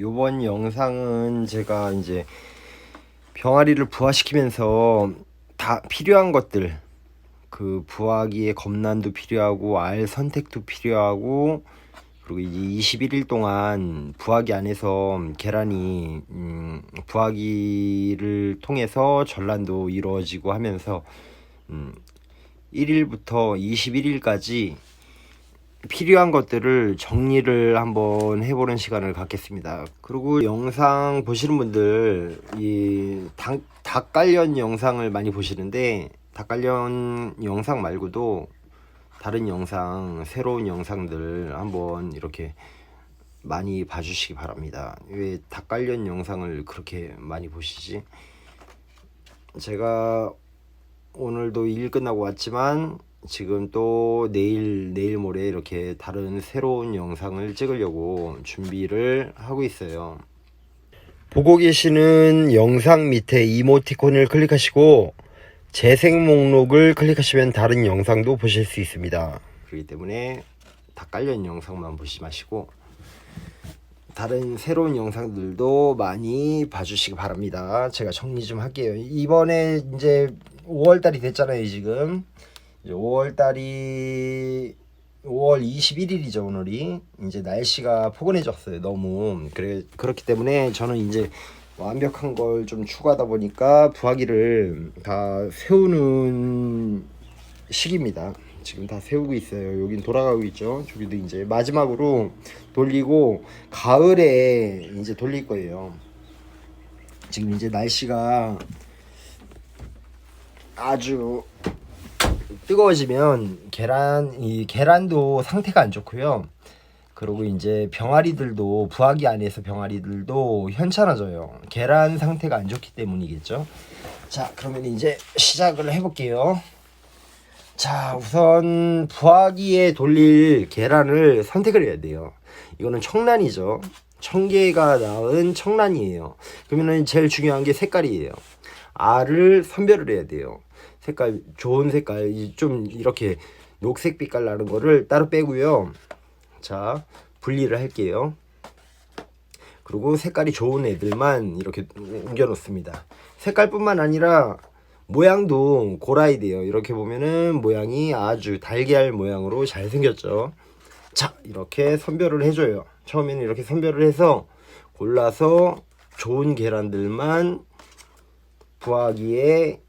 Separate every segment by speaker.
Speaker 1: 요번 영상은 제가 이제 병아리를 부화시키면서 다 필요한 것들, 그 부화기에 검란도 필요하고 알 선택도 필요하고, 그리고 이제 21일 동안 부화기 안에서 계란이 부화기를 통해서 전란도 이루어지고 하면서 1일부터 21일까지 필요한 것들을 정리를 한번 해보는 시간을 갖겠습니다. 그리고 영상 보시는 분들 이 닭 관련 영상을 많이 보시는데, 닭 관련 영상 말고도 다른 영상, 새로운 영상들 한번 이렇게 많이 봐주시기 바랍니다. 왜 닭 관련 영상을 그렇게 많이 보시지? 제가 오늘도 일 끝나고 왔지만 지금 또 내일 모레 이렇게 다른 새로운 영상을 찍으려고 준비를 하고 있어요. 보고 계시는 영상 밑에 이모티콘을 클릭하시고 재생 목록을 클릭하시면 다른 영상도 보실 수 있습니다. 그렇기 때문에 닭 관련 영상만 보시지 마시고 다른 새로운 영상들도 많이 봐주시기 바랍니다. 제가 정리 좀 할게요. 이번에 이제 5월달이 됐잖아요. 지금 5월 21일이죠 오늘이. 이제 날씨가 포근해졌어요 너무. 그렇기 때문에 저는 이제 완벽한 걸 좀 추구하다 보니까 부화기를 다 세우는 시기입니다. 지금 다 세우고 있어요. 여긴 돌아가고 있죠. 저기도 이제 마지막으로 돌리고 가을에 이제 돌릴 거예요. 지금 이제 날씨가 아주 뜨거워지면 계란도 상태가 안 좋고요. 그리고 이제 병아리들도, 부화기 안에서 병아리들도 현찮아져요. 계란 상태가 안 좋기 때문이겠죠. 자, 그러면 이제 시작을 해볼게요. 자, 우선 부화기에 돌릴 계란을 선택을 해야 돼요. 이거는 청란이죠. 청개가 낳은 청란이에요. 그러면은 제일 중요한 게 색깔이에요. 알을 선별을 해야 돼요. 색깔, 좋은 색깔, 좀 이렇게 녹색 빛깔 나는 거를 따로 빼고요. 자, 분리를 할게요. 그리고 색깔이 좋은 애들만 이렇게 옮겨 놓습니다. 색깔뿐만 아니라 모양도 골라야 돼요. 이렇게 보면은 모양이 아주 달걀 모양으로 잘 생겼죠. 자, 이렇게 선별을 해줘요. 처음에는 이렇게 선별을 해서 골라서 좋은 계란들만 부화기에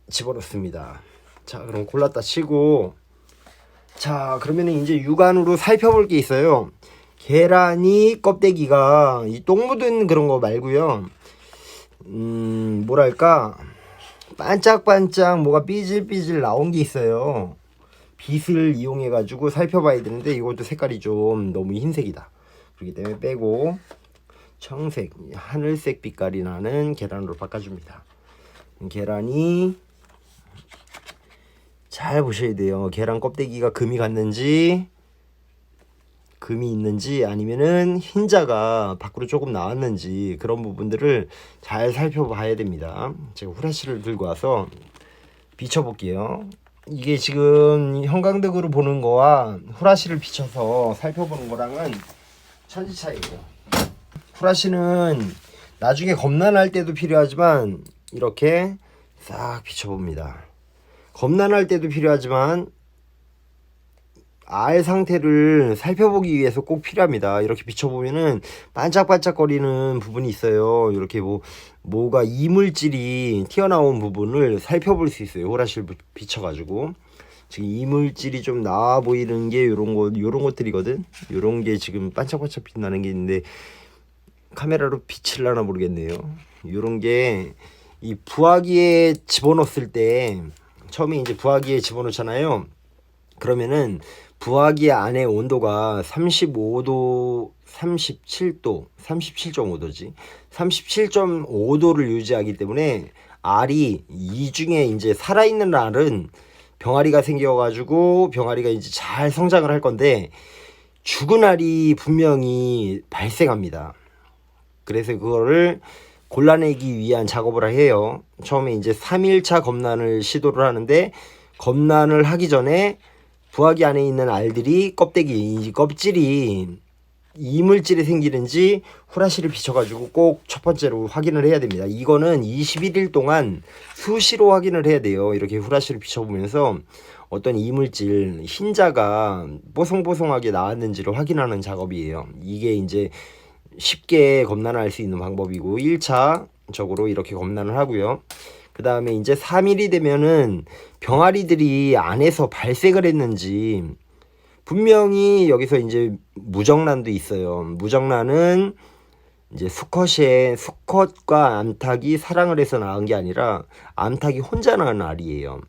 Speaker 1: 집어넣습니다. 자, 그럼 골랐다 치고, 자, 그러면은 이제 육안으로 살펴볼 게 있어요. 계란이 껍데기가 이 똥 묻은 그런 거 말고요. 뭐랄까, 반짝반짝 뭐가 삐질삐질 나온 게 있어요. 빛을 이용해 가지고 살펴봐야 되는데 이것도 색깔이 좀 너무 흰색이다. 그렇기 때문에 빼고 청색, 하늘색 빛깔이 나는 계란으로 바꿔줍니다. 계란이 잘 보셔야 돼요. 계란 껍데기가 금이 갔는지, 금이 있는지, 아니면은 흰자가 밖으로 조금 나왔는지, 그런 부분들을 잘 살펴봐야 됩니다. 제가 후레쉬를 들고 와서 비춰볼게요. 이게 지금 형광등으로 보는 거와 후라시를 비춰서 살펴보는 거랑은 천지 차이예요. 후라시는 나중에 검란할 때도 필요하지만 이렇게 싹 비춰봅니다. 검란할 때도 필요하지만 알 상태를 살펴보기 위해서 꼭 필요합니다. 이렇게 비춰보면은 반짝반짝거리는 부분이 있어요. 이렇게 뭐가 이물질이 튀어나온 부분을 살펴볼 수 있어요. 후라시를 비춰가지고. 지금 이물질이 좀 나와 보이는 게 요런 것들이거든. 요런 게 지금 반짝반짝 빛나는 게 있는데 카메라로 비칠라나 모르겠네요. 요런 게 이 부화기에 집어넣었을 때, 처음에 이제 부화기에 집어넣잖아요. 그러면은 부화기 안에 온도가 37.5도지 37.5도를 유지하기 때문에 알이, 이 중에 이제 살아있는 알은 병아리가 생겨가지고 병아리가 이제 잘 성장을 할 건데, 죽은 알이 분명히 발생합니다. 그래서 그거를 골라내기 위한 작업을 해요. 처음에 이제 3일차 검란을 시도를 하는데, 검란을 하기 전에 부화기 안에 있는 알들이 껍질이 이물질이 생기는지 후라시를 비춰가지고 꼭 첫 번째로 확인을 해야 됩니다. 이거는 21일 동안 수시로 확인을 해야 돼요. 이렇게 후라시를 비춰보면서 어떤 이물질, 흰자가 뽀송뽀송하게 나왔는지를 확인하는 작업이에요. 이게 이제 쉽게 검난을 할 수 있는 방법이고 1차적으로 이렇게 검난을 하고요. 그 다음에 이제 3일이 되면은 병아리들이 안에서 발색을 했는지, 분명히 여기서 이제 무정란도 있어요. 무정란은 이제 수컷과 암탉이 사랑을 해서 낳은 게 아니라 암탉이 혼자 낳은 알이에요.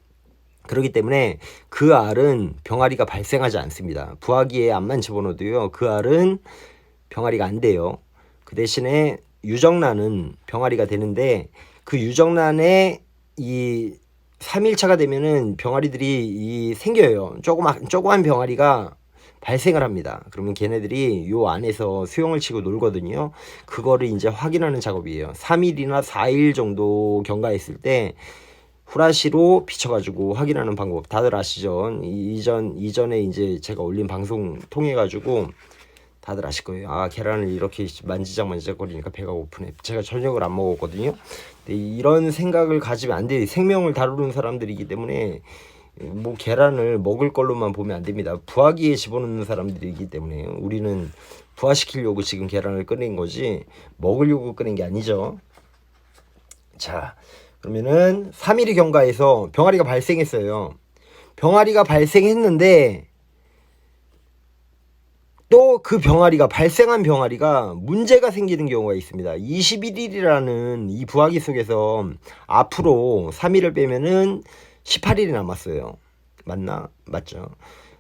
Speaker 1: 그렇기 때문에 그 알은 병아리가 발생하지 않습니다. 부화기에 암만 집어넣어도요, 그 알은 병아리가 안 돼요. 그 대신에 유정란은 병아리가 되는데, 그 유정란에 이 3일차가 되면은 병아리들이 생겨요. 조그만 병아리가 발생을 합니다. 그러면 걔네들이 요 안에서 수영을 치고 놀거든요. 그거를 이제 확인하는 작업이에요. 3일이나 4일 정도 경과했을 때 후라시로 비춰가지고 확인하는 방법 다들 아시죠? 이전에 이제 제가 올린 방송 통해 가지고 다들 아실 거예요. 아, 계란을 이렇게 만지작 거리니까 배가 고프네. 제가 저녁을 안 먹었거든요. 근데 이런 생각을 가지면 안 돼요. 생명을 다루는 사람들이기 때문에 뭐 계란을 먹을 걸로만 보면 안 됩니다. 부화기에 집어넣는 사람들이기 때문에 우리는 부화시키려고 지금 계란을 꺼낸 거지 먹으려고 꺼낸 게 아니죠. 자, 그러면은 3일이 경과해서 병아리가 발생했어요. 병아리가 발생했는데 또 그 병아리가 발생한 병아리가 문제가 생기는 경우가 있습니다. 21일이라는 이 부화기 속에서 앞으로 3일을 빼면은 18일이 남았어요. 맞나? 맞죠?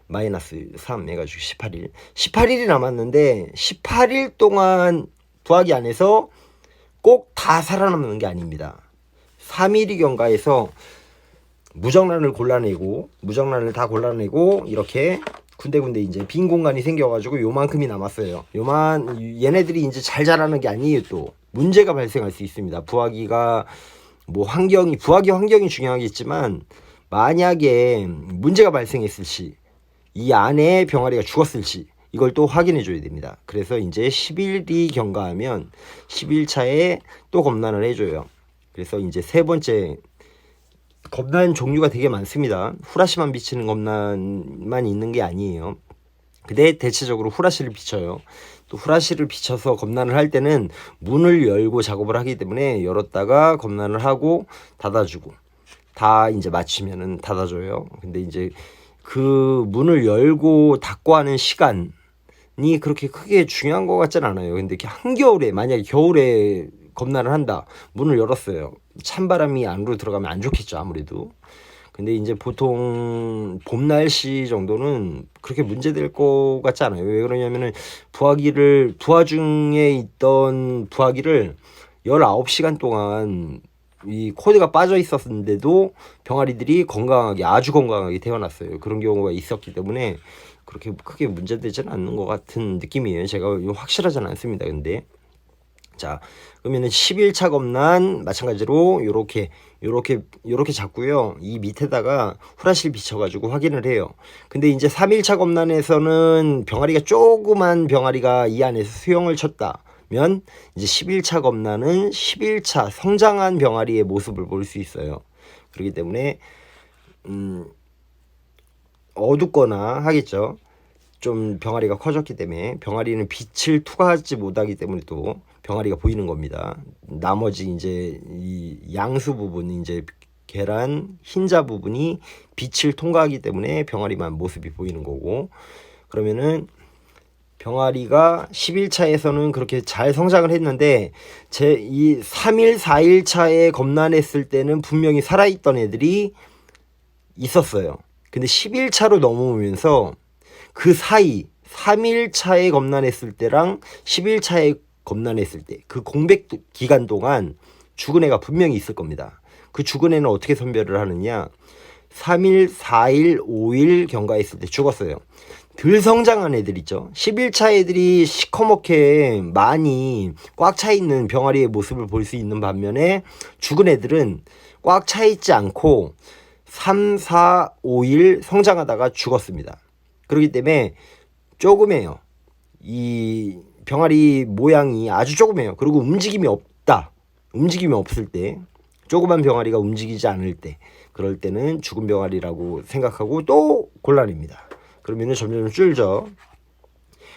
Speaker 1: 마이너스 3 해가지고 18일. 18일이 남았는데 18일 동안 부화기 안에서 꼭 다 살아남는 게 아닙니다. 3일이 경과해서 무정란을 다 골라내고 이렇게 군데군데 이제 빈 공간이 생겨가지고 요만큼이 남았어요. 얘네들이 이제 잘 자라는 게 아니에요. 또 문제가 발생할 수 있습니다. 부화기가 뭐 부화기 환경이 중요하겠지만 만약에 문제가 발생했을 시, 이 안에 병아리가 죽었을 시, 이걸 또 확인해 줘야 됩니다. 그래서 이제 10일이 경과하면 10일차에 또 검난을 해줘요. 그래서 이제 세 번째, 검난 종류가 되게 많습니다. 후라시만 비치는 검난만 있는 게 아니에요. 근데 대체적으로 후라시를 비춰요. 또 후라시를 비춰서 검난을 할 때는 문을 열고 작업을 하기 때문에 열었다가 검난을 하고 닫아주고, 다 이제 마치면은 닫아줘요. 근데 이제 그 문을 열고 닫고 하는 시간이 그렇게 크게 중요한 것 같진 않아요. 근데 한겨울에, 만약에 겨울에 검난을 한다. 문을 열었어요. 찬바람이 안으로 들어가면 안 좋겠죠, 아무래도. 근데 이제 보통 봄 날씨 정도는 그렇게 문제될 것 같지 않아요. 왜 그러냐면은 부화 중에 있던 부화기를 19시간 동안 이 코드가 빠져 있었는데도 병아리들이 아주 건강하게 태어났어요. 그런 경우가 있었기 때문에 그렇게 크게 문제되지는 않는 것 같은 느낌이에요. 제가 확실하지는 않습니다. 근데 자, 그러면은 11차 검난 마찬가지로 요렇게 잡고요. 이 밑에다가 후라시를 비춰가지고 확인을 해요. 근데 이제 3일차 검난에서는 조그만 병아리가 이 안에서 수영을 쳤다면 이제 11차 검난은 11차 성장한 병아리의 모습을 볼 수 있어요. 그렇기 때문에 어둡거나 하겠죠. 좀 병아리가 커졌기 때문에 병아리는 빛을 투과하지 못하기 때문에 또 병아리가 보이는 겁니다. 나머지 이제 이 양수 부분, 이제 계란 흰자 부분이 빛을 통과하기 때문에 병아리만 모습이 보이는 거고, 그러면은 병아리가 11차에서는 그렇게 잘 성장을 했는데 이 3일 4일차에 검난했을 때는 분명히 살아있던 애들이 있었어요. 근데 11차로 넘어오면서 그 사이 3일차에 검난했을 때랑 11차에 검난했을 때 그 공백 기간 동안 죽은 애가 분명히 있을 겁니다. 그 죽은 애는 어떻게 선별을 하느냐, 3일, 4일, 5일 경과했을 때 죽었어요. 덜 성장한 애들 있죠. 11차 애들이 시커멓게 많이 꽉 차 있는 병아리의 모습을 볼 수 있는 반면에 죽은 애들은 꽉 차 있지 않고 3, 4, 5일 성장하다가 죽었습니다. 그렇기 때문에 조금이에요. 이 병아리 모양이 아주 조그매요. 그리고 움직임이 없다. 움직임이 없을 때, 조그만 병아리가 움직이지 않을 때, 그럴 때는 죽은 병아리라고 생각하고 또 곤란입니다. 그러면은 점점 줄죠.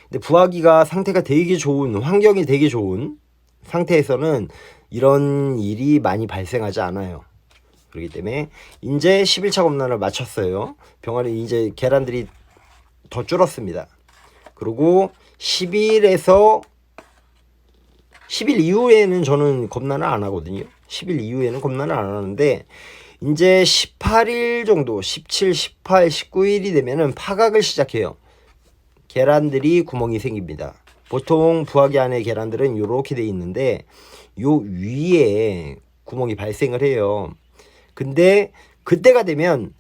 Speaker 1: 근데 부화기가 상태가 되게 좋은, 환경이 되게 좋은 상태에서는 이런 일이 많이 발생하지 않아요. 그렇기 때문에 이제 10일차 검란을 마쳤어요. 병아리 이제 계란들이 더 줄었습니다. 그리고 10일 이후에는 저는 검란을 안 하거든요. 10일 이후에는 검란을 안 하는데 이제 18일 정도, 17, 18, 19일이 되면은 파각을 시작해요. 계란들이 구멍이 생깁니다. 보통 부화기 안에 계란들은 이렇게 돼 있는데 요 위에 구멍이 발생을 해요. 근데 그때가 되면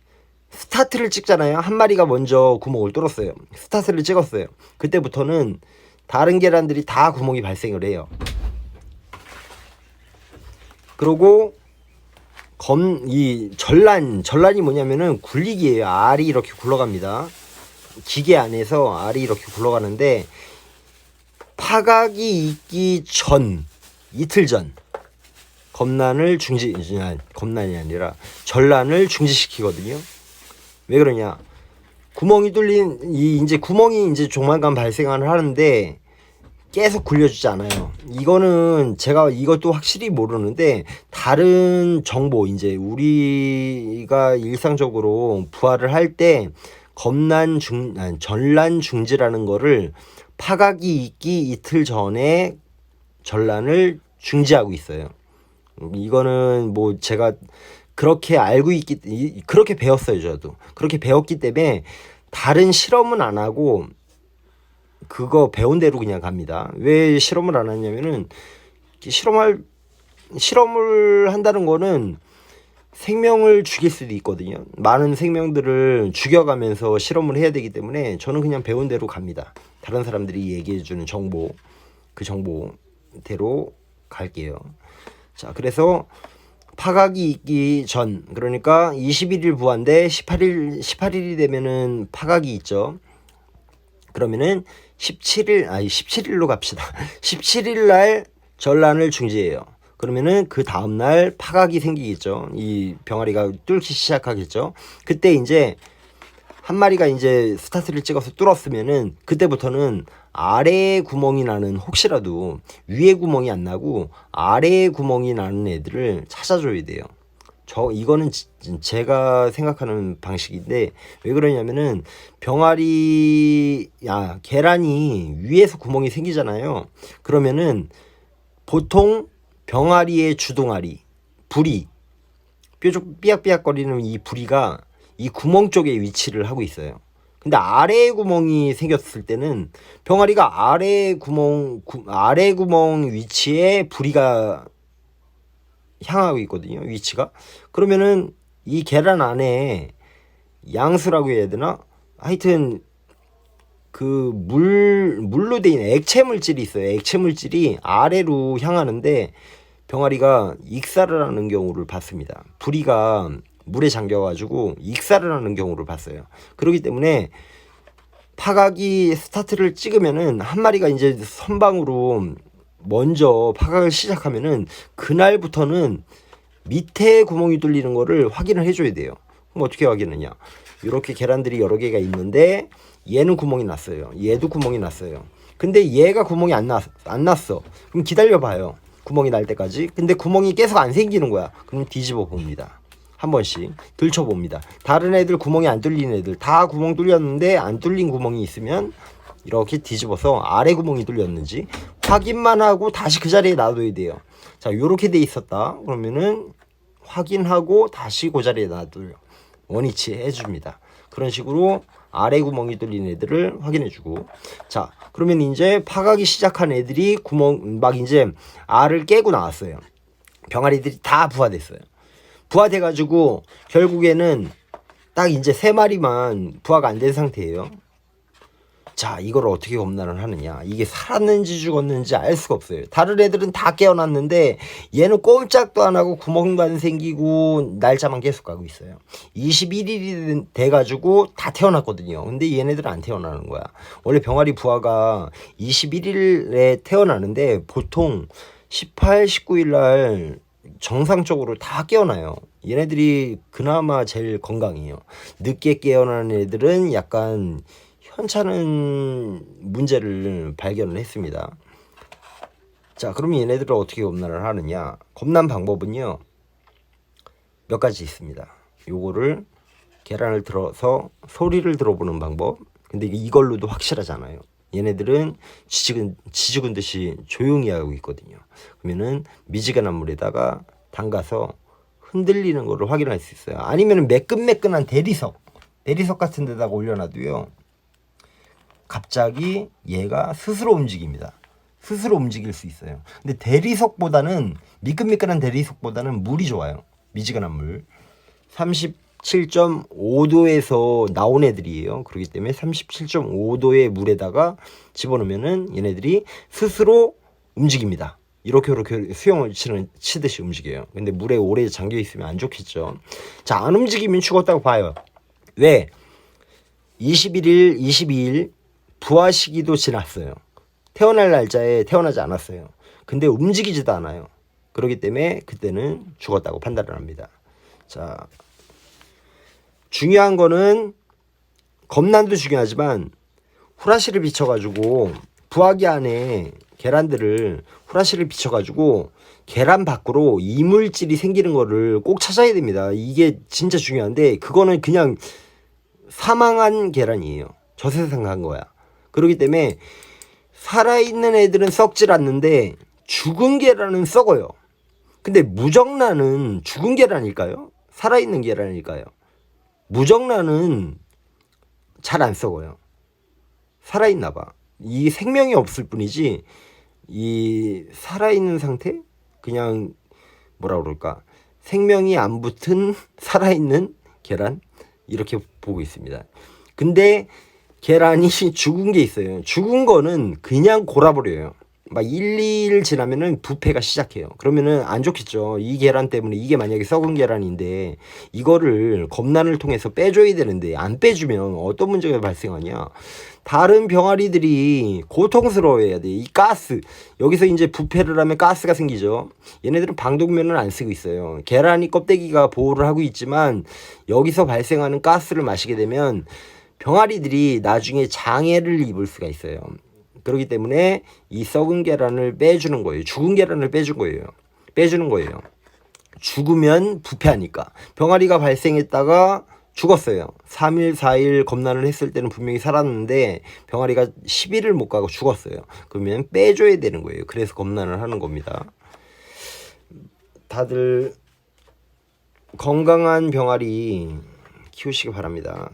Speaker 1: 스타트를 찍잖아요. 한 마리가 먼저 구멍을 뚫었어요. 스타트를 찍었어요. 그때부터는 다른 계란들이 다 구멍이 발생을 해요. 그리고 이 전란이 뭐냐면은 굴리기예요. 알이 이렇게 굴러갑니다. 기계 안에서 알이 이렇게 굴러가는데 파각이 있기 전, 이틀 전 검란이 아니라 전란을 중지시키거든요. 왜 그러냐? 구멍이 이제 조만간 발생을 하는데 계속 굴려주지 않아요. 이거는 제가 이것도 확실히 모르는데 다른 정보, 이제 우리가 일상적으로 부화를 할 때 전란 중지라는 거를 파각이 있기 이틀 전에 전란을 중지하고 있어요. 이거는 뭐 제가 그렇게 그렇게 배웠어요. 저도 그렇게 배웠기 때문에 다른 실험은 안 하고 그거 배운 대로 그냥 갑니다. 왜 실험을 안 하냐면은 실험을 한다는 거는 생명을 죽일 수도 있거든요. 많은 생명들을 죽여가면서 실험을 해야 되기 때문에 저는 그냥 배운 대로 갑니다. 다른 사람들이 얘기해주는 정보, 그 정보대로 갈게요. 자, 그래서 파각이 있기 전, 그러니까 21일 부화인데 18일이 되면은 파각이 있죠. 그러면은 17일로 갑시다. 17일 날 전란을 중지해요. 그러면은 그 다음날 파각이 생기겠죠. 이 병아리가 뚫기 시작하겠죠. 그때 이제 한 마리가 이제 스타트를 찍어서 뚫었으면은 그때부터는 아래에 구멍이 나는, 혹시라도 위에 구멍이 안 나고 아래에 구멍이 나는 애들을 찾아줘야 돼요. 이거는 제가 생각하는 방식인데 왜 그러냐면은 계란이 위에서 구멍이 생기잖아요. 그러면은 보통 병아리의 주둥아리, 부리, 뾰족 삐약삐약거리는 이 부리가 이 구멍 쪽에 위치를 하고 있어요. 근데 아래에 구멍이 생겼을 때는 병아리가 아래 구멍 위치에 부리가 향하고 있거든요. 위치가. 그러면은 이 계란 안에 양수라고 해야 되나? 하여튼 그 물로 돼 있는 액체 물질이 있어요. 액체 물질이 아래로 향하는데 병아리가 익사를 하는 경우를 봤습니다. 부리가 물에 잠겨가지고 익사를 하는 경우를 봤어요. 그렇기 때문에 파각이 스타트를 찍으면은 한 마리가 이제 선방으로 먼저 파각을 시작하면은 그날부터는 밑에 구멍이 뚫리는 거를 확인을 해줘야 돼요. 그럼 어떻게 확인하냐? 이렇게 계란들이 여러 개가 있는데 얘는 구멍이 났어요. 얘도 구멍이 났어요. 근데 얘가 구멍이 안 났어. 그럼 기다려봐요. 구멍이 날 때까지. 근데 구멍이 계속 안 생기는 거야. 그럼 뒤집어 봅니다. 한 번씩 들춰봅니다. 다른 애들 구멍이 안 뚫린 애들 다 구멍 뚫렸는데 안 뚫린 구멍이 있으면 이렇게 뒤집어서 아래 구멍이 뚫렸는지 확인만 하고 다시 그 자리에 놔둬야 돼요. 자, 요렇게 돼 있었다. 그러면은 확인하고 다시 그 자리에 놔둬요. 원위치 해줍니다. 그런 식으로 아래 구멍이 뚫린 애들을 확인해주고, 자, 그러면 이제 파가기 시작한 애들이 이제 알을 깨고 나왔어요. 병아리들이 다 부화됐어요. 부화돼가지고 결국에는 딱 이제 3마리만 부화가 안 된 상태예요. 자, 이걸 어떻게 검란을 하느냐. 이게 살았는지 죽었는지 알 수가 없어요. 다른 애들은 다 깨어났는데 얘는 꼼짝도 안 하고 구멍도 안 생기고 날짜만 계속 가고 있어요. 21일이 돼가지고 다 태어났거든요. 근데 얘네들은 안 태어나는 거야. 원래 병아리 부화가 21일에 태어나는데 보통 18, 19일 날 정상적으로 다 깨어나요. 얘네들이 그나마 제일 건강해요. 늦게 깨어나는 애들은 약간 현찮은 문제를 발견을 했습니다. 자, 그러면 얘네들을 어떻게 검란을 하느냐. 검란 방법은요, 몇 가지 있습니다. 요거를 계란을 들어서 소리를 들어보는 방법. 근데 이걸로도 확실하잖아요. 얘네들은 지죽은 듯이 조용히 하고 있거든요. 그러면은 미지근한 물에다가 담가서 흔들리는 거를 확인할 수 있어요. 아니면 매끈매끈한 대리석 같은 데다가 올려놔도요, 갑자기 얘가 스스로 움직입니다. 스스로 움직일 수 있어요. 근데 대리석보다는, 미끈미끈한 대리석보다는 물이 좋아요. 미지근한 물. 37.5도에서 나온 애들이에요. 그렇기 때문에 37.5도의 물에다가 집어넣으면은 얘네들이 스스로 움직입니다. 이렇게 수영을 치듯이 움직여요. 근데 물에 오래 잠겨 있으면 안 좋겠죠. 자, 안 움직이면 죽었다고 봐요. 왜? 21일, 22일 부화 시기도 지났어요. 태어날 날짜에 태어나지 않았어요. 근데 움직이지도 않아요. 그렇기 때문에 그때는 죽었다고 판단을 합니다. 자, 중요한 거는, 검란도 중요하지만 후라시를 비춰가지고 부화기 안에 계란들을 후라시를 비춰가지고 계란 밖으로 이물질이 생기는 거를 꼭 찾아야 됩니다. 이게 진짜 중요한데, 그거는 그냥 사망한 계란이에요. 저세상 간 거야. 그렇기 때문에 살아있는 애들은 썩질 않는데 죽은 계란은 썩어요. 근데 무정란은 죽은 계란일까요? 살아있는 계란일까요? 무정란은 잘 안 썩어요. 살아있나 봐. 이 생명이 없을 뿐이지, 이 살아있는 상태? 그냥 뭐라 그럴까, 생명이 안 붙은 살아있는 계란? 이렇게 보고 있습니다. 근데 계란이 죽은 게 있어요. 죽은 거는 그냥 골아버려요. 막 1, 2일 지나면은 부패가 시작해요. 그러면은 안 좋겠죠. 이 계란 때문에, 이게 만약에 썩은 계란인데 이거를 검란을 통해서 빼줘야 되는데 안 빼주면 어떤 문제가 발생하냐. 다른 병아리들이 고통스러워해야 돼. 이 가스, 여기서 이제 부패를 하면 가스가 생기죠. 얘네들은 방독면을 안 쓰고 있어요. 계란이 껍데기가 보호를 하고 있지만 여기서 발생하는 가스를 마시게 되면 병아리들이 나중에 장애를 입을 수가 있어요. 그렇기 때문에 이 썩은 계란을 빼주는 거예요. 죽은 계란을 빼주는 거예요. 죽으면 부패하니까. 병아리가 발생했다가 죽었어요. 3일, 4일 검란을 했을 때는 분명히 살았는데 병아리가 10일을 못 가고 죽었어요. 그러면 빼줘야 되는 거예요. 그래서 검란을 하는 겁니다. 다들 건강한 병아리 키우시기 바랍니다.